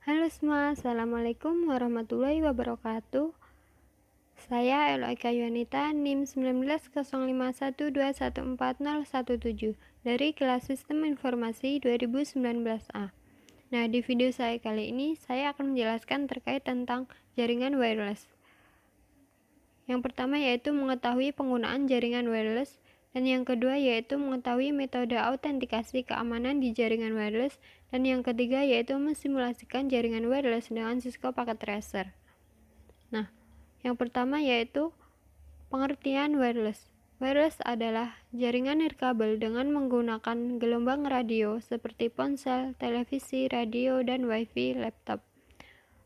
Halo semua, Assalamualaikum warahmatullahi wabarakatuh. Saya Eloika Yuanita, NIM 190512140017 dari kelas Sistem Informasi 2019A. Nah, di video saya kali ini, saya akan menjelaskan terkait tentang jaringan wireless. Yang pertama yaitu mengetahui penggunaan jaringan wireless, dan yang kedua yaitu mengetahui metode autentikasi keamanan di jaringan wireless, dan yang ketiga yaitu mensimulasikan jaringan wireless dengan Cisco Packet Tracer. Nah, yang pertama yaitu pengertian wireless. Wireless adalah jaringan nirkabel dengan menggunakan gelombang radio seperti ponsel, televisi, radio, dan wifi laptop.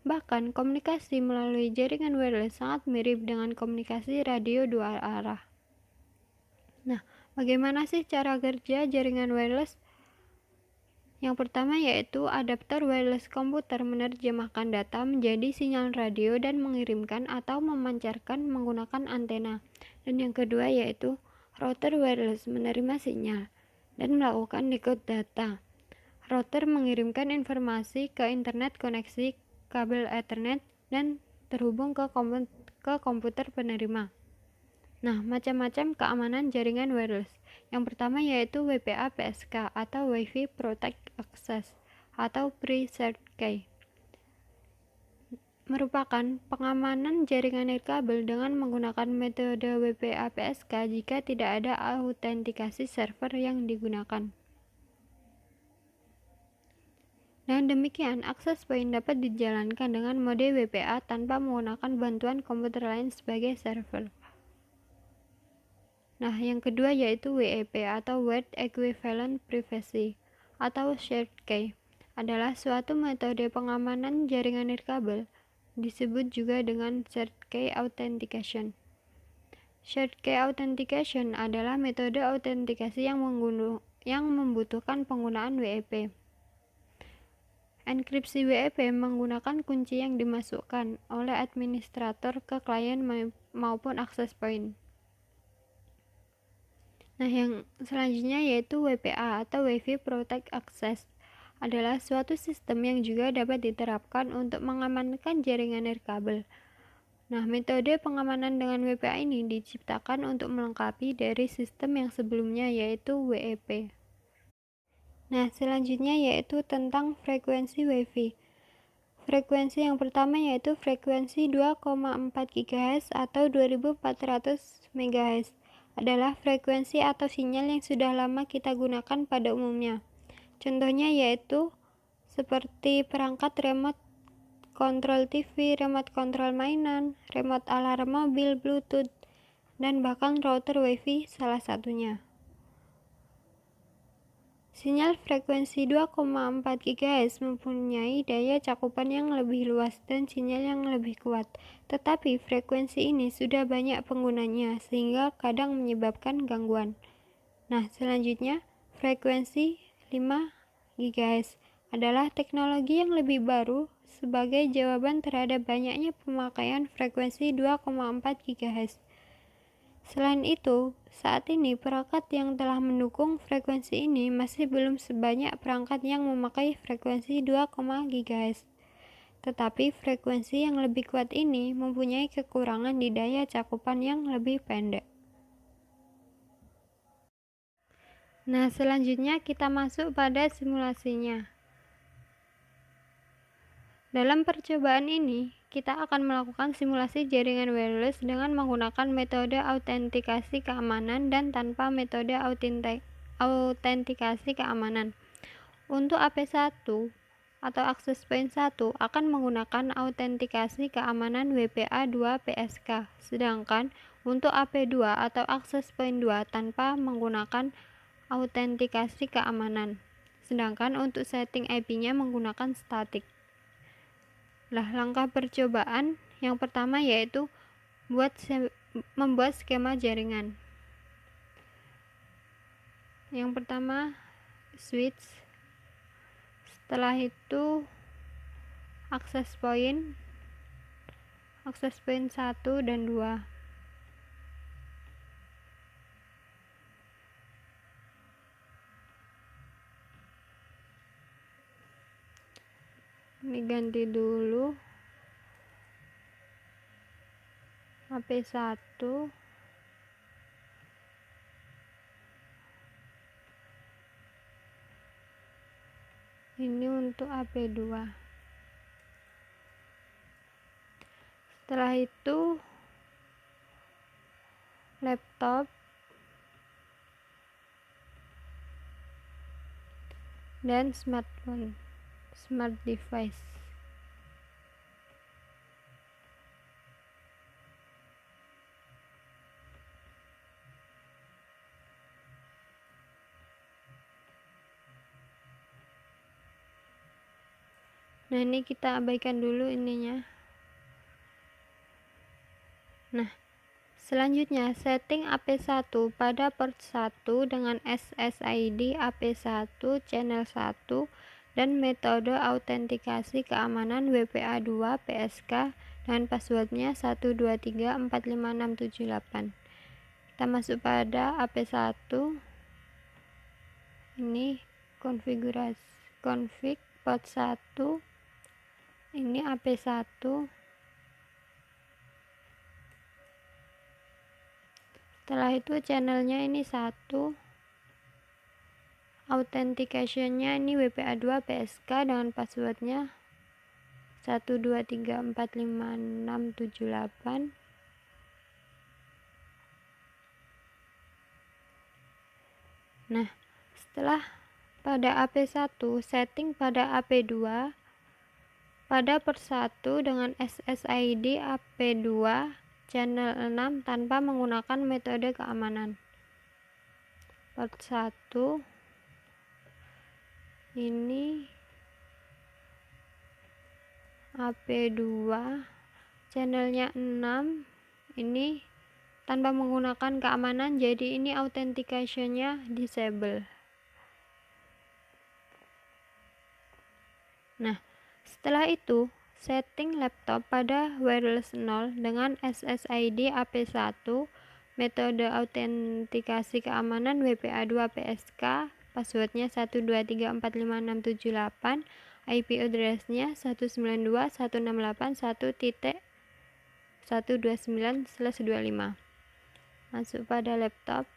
Bahkan, komunikasi melalui jaringan wireless sangat mirip dengan komunikasi radio dua arah. Nah, bagaimana sih cara kerja jaringan wireless? Yang pertama yaitu adapter wireless komputer menerjemahkan data menjadi sinyal radio dan mengirimkan atau memancarkan menggunakan antena. Dan yang kedua yaitu router wireless menerima sinyal dan melakukan decode data. Router mengirimkan informasi ke internet koneksi kabel Ethernet dan terhubung ke komputer penerima. Nah, macam-macam keamanan jaringan wireless. Yang pertama yaitu WPA-PSK atau Wi-Fi Protect Access atau Pre-Shared Key. Merupakan pengamanan jaringan nirkabel dengan menggunakan metode WPA-PSK jika tidak ada autentikasi server yang digunakan. Dengan demikian, akses point dapat dijalankan dengan mode WPA tanpa menggunakan bantuan komputer lain sebagai server. Nah, yang kedua yaitu WEP atau Word Equivalent Privacy atau Shared Key adalah suatu metode pengamanan jaringan nirkabel, disebut juga dengan Shared Key Authentication. Shared Key Authentication adalah metode autentikasi yang membutuhkan penggunaan WEP. Enkripsi WEP menggunakan kunci yang dimasukkan oleh administrator ke klien maupun access point. Nah, yang selanjutnya yaitu WPA atau Wi-Fi Protect Access adalah suatu sistem yang juga dapat diterapkan untuk mengamankan jaringan nirkabel. Nah, metode pengamanan dengan WPA ini diciptakan untuk melengkapi dari sistem yang sebelumnya yaitu WEP. Nah, selanjutnya yaitu tentang frekuensi Wi-Fi. Frekuensi yang pertama yaitu frekuensi 2,4 GHz atau 2400 MHz adalah frekuensi atau sinyal yang sudah lama kita gunakan pada umumnya. Contohnya yaitu seperti perangkat remote kontrol TV, remote kontrol mainan, remote alarm mobil, Bluetooth, dan bahkan router Wi-Fi salah satunya. Sinyal frekuensi 2,4 GHz mempunyai daya cakupan yang lebih luas dan sinyal yang lebih kuat, tetapi frekuensi ini sudah banyak penggunanya sehingga kadang menyebabkan gangguan. Nah, selanjutnya frekuensi 5 GHz adalah teknologi yang lebih baru sebagai jawaban terhadap banyaknya pemakaian frekuensi 2,4 GHz. Selain itu, saat ini perangkat yang telah mendukung frekuensi ini masih belum sebanyak perangkat yang memakai frekuensi 2, GHz. Tetapi frekuensi yang lebih kuat ini mempunyai kekurangan di daya cakupan yang lebih pendek. Nah, selanjutnya kita masuk pada simulasinya. Dalam percobaan ini, kita akan melakukan simulasi jaringan wireless dengan menggunakan metode autentikasi keamanan dan tanpa metode autentikasi keamanan. Untuk AP1 atau Access Point 1 akan menggunakan autentikasi keamanan WPA2 PSK, sedangkan untuk AP2 atau Access Point 2 tanpa menggunakan autentikasi keamanan. Sedangkan untuk setting IP-nya menggunakan static. Langkah percobaan yang pertama yaitu membuat skema jaringan. Yang pertama switch, setelah itu access point 1 dan 2. Ini ganti dulu AP1. Ini untuk AP2. Setelah itu laptop dan smartphone, smart device. Nah, ini kita abaikan dulu ininya. Nah, selanjutnya setting AP1 pada port 1 dengan SSID AP1 channel 1 dan metode autentikasi keamanan WPA2 PSK dengan passwordnya 123456778. Kita masuk pada AP1. Ini konfigurasi config port 1. Ini AP1. Setelah itu channelnya ini 1, authenticationnya ini WPA2 PSK dengan passwordnya 123456778. Nah, setelah pada AP1 setting pada AP2 pada port 1 dengan SSID AP2 channel 6 tanpa menggunakan metode keamanan. Port 1 ini AP2 channelnya 6, ini tanpa menggunakan keamanan, jadi ini authenticationnya disable. Nah, setelah itu setting laptop pada wireless 0 dengan SSID AP1, metode autentikasi keamanan WPA2 PSK, passwordnya 123456778, IP address-nya 192.168.1.129/25. Masuk pada laptop.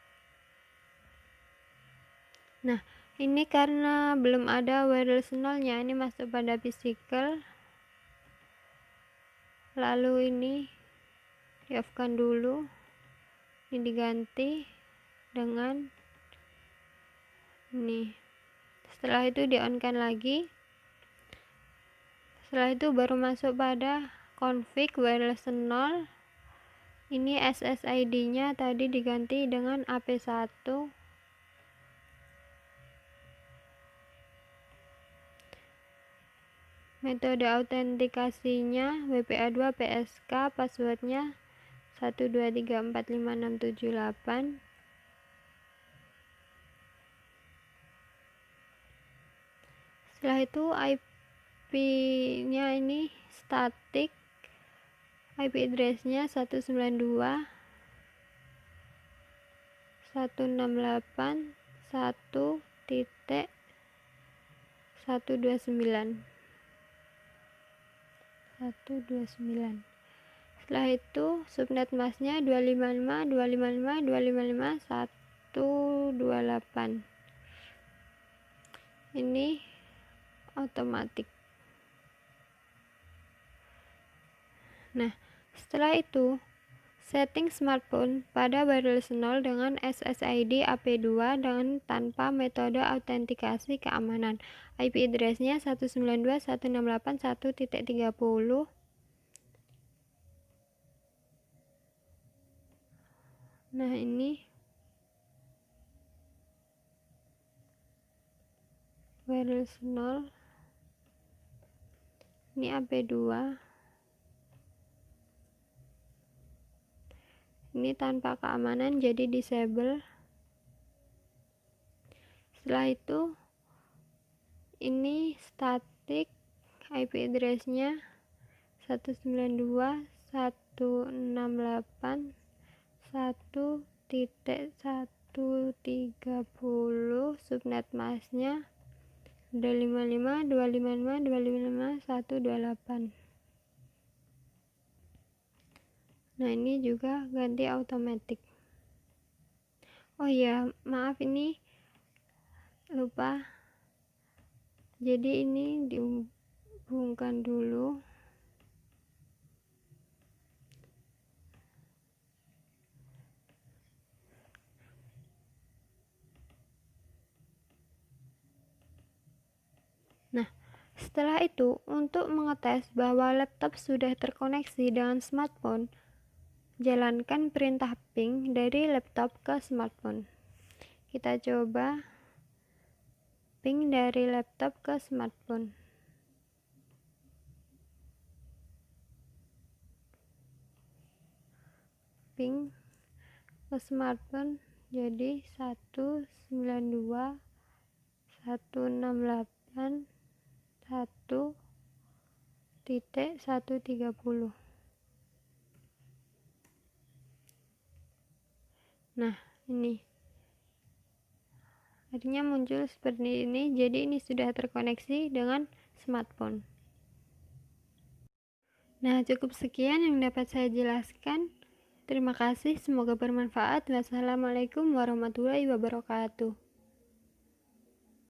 Nah, ini karena belum ada wireless 0-nya, ini masuk pada physical. Lalu ini di off-kan dulu. Ini diganti dengan ini. Setelah itu di on-kan lagi. Setelah itu baru masuk pada config wireless 0. Ini SSID-nya tadi diganti dengan AP1. Metode autentikasinya WPA2 PSK, passwordnya 123456778. Setelah itu IP-nya ini static, IP address-nya 192.168.1.129. Setelah itu subnet masknya 255.255.255.128. Ini otomatis. Nah, setelah itu setting smartphone pada wireless 0 dengan SSID AP2 dengan tanpa metode autentikasi keamanan. IP address-nya 192.168.1.30. Nah, ini wireless 0. Ini AP2. Ini tanpa keamanan jadi disable. Setelah itu ini static, IP address-nya 192.168.1.130, subnet masknya 255, 255, 255, 128. Nah, ini juga ganti automatic. Oh iya, maaf ini lupa. Jadi ini dihubungkan dulu. Nah, setelah itu, untuk mengetes bahwa laptop sudah terkoneksi dengan smartphone, jalankan perintah ping dari laptop ke smartphone. Kita coba ping dari laptop ke smartphone. Ping ke smartphone jadi 192 168 1.130. Nah, ini akhirnya muncul seperti ini. Jadi ini sudah terkoneksi dengan smartphone. Nah, cukup sekian yang dapat saya jelaskan. Terima kasih, semoga bermanfaat. Wassalamualaikum warahmatullahi wabarakatuh.